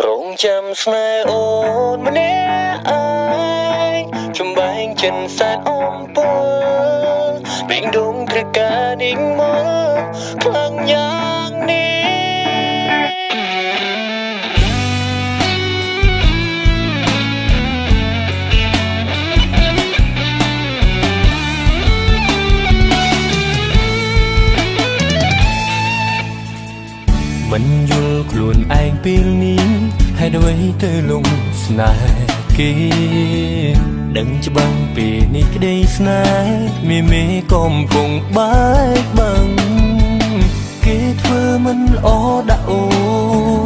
រងចាំស្នេហ៍អូនម្នាក់ឯងចំបែងចិនសែនអំពើបេងដូងព្រឹកការនេះមកខ្លាំងយ៉ាងនេះមិនយល់ខ្លួនឯងពេលនេះហេតុអ្វីទៅលងស្នេហ៍គេដឹងច្បាស់ពីនេះក្តីស្នេហ៍មេកំពុងបែកបាំងគេធ្វើមិនល្អដាក់អូ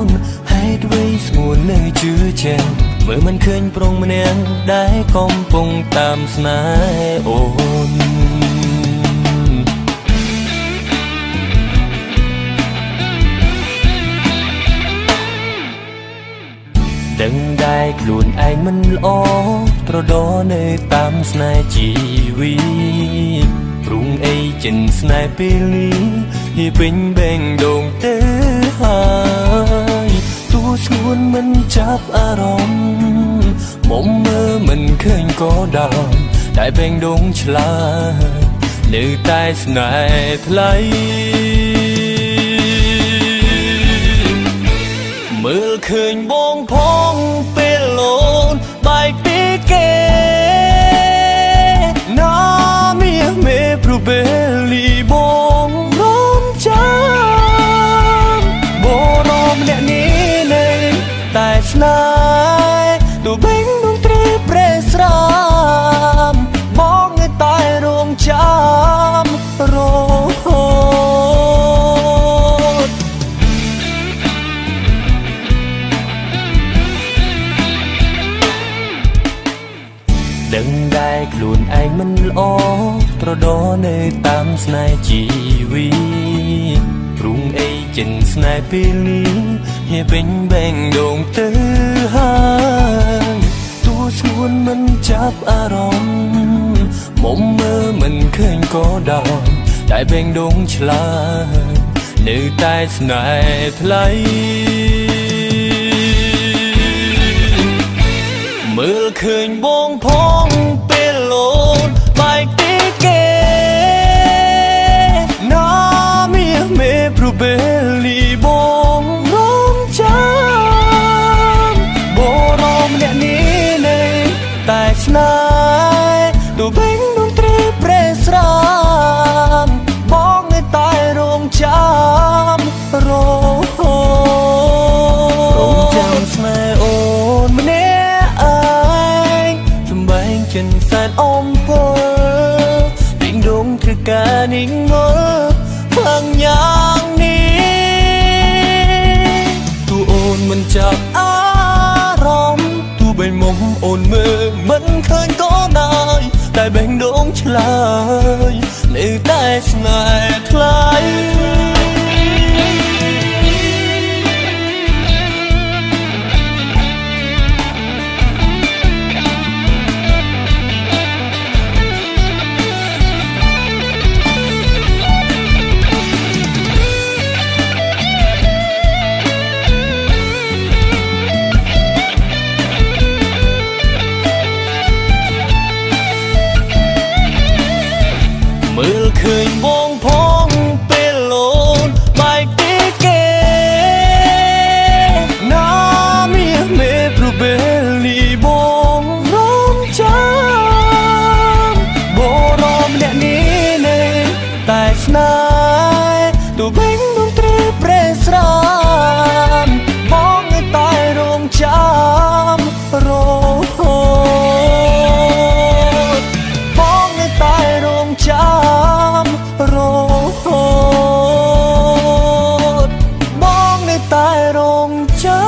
នហេតុអ្វីស្ងួននៅជឿជាក់មើលមិនឃើញប្រុងម្នាក់ដែលកំពុងតាមស្នេហ៍អូនដឹងដែរខ្លួនឯងមិនល្អត្រដោនៅតាមស្នេហ៍ជីវិតព្រុងអីចិនស្នេហ៍ពេលនេះហៀពេញបែងដងទៅហើយទូស្ងួនមិនចាប់អារម្មណ៍មុំមើលមិនឃើញក៏ដោយតែបែងដងឆ្លើយនៅតែស្នេហ៍ថ្លៃមើលឃើញបងផងពេលអូនបែកពីគេណាមេព្រោះពេលលីបងរំចាំបងរំអ្នកនេះនៅតែស្នេហ៍ទូបេងដងត្រីប្រេស្រាមបងនៅតែរងចាំរហូតដឹងដែរខ្លួនឯងមិនល្អត្រដោនៅតាមស្នេហ៍ជីវិតព្រុងអីចិនស្នេហ៍ពេលនេះហៀពេញបែងដងទៅហើយទូស្ងួនមិនចាប់អារម្មណ៍មុំមើលមិនឃើញក៏ដោយតែបែងដងឆ្លើយនៅតែស្នេហ៍ថ្លៃមើលឃើញបងផងពេលអូនបែកពីគេណាមេព្រោះពេលលីបងរំចាំបងរំអ្នកនេះនៅតែស្នេហ៍ទូបេងដងត្រីប្រេស្រាមបងនៅតែរងចាំរហូតរងចាំស្នេហ៍អូនម្នាក់ចិនសែនអំពើបេងដូងធ្វើការនេះមកខ្លាំងយ៉ាងនេះទូអូនមិនចាប់អារម្មណ៍ទូបេងមុំអូនមើលមិនឃើញក៏ដោយតែបេងដូងឆ្លើយនៅតែស្នេហ៍ថ្លៃមើលឃើញបងផងពេលអូនបែកពីគេណាមេព្រោះពេលលីបងរំចាំបងរំអ្នកនេះនៅតែស្នេហ៍ទូបេងដងត្រីប្រេស្រាមបងនៅតែរងចាំរហូតបងនៅតែរងចាំរហូតបងនៅតែរងចាំ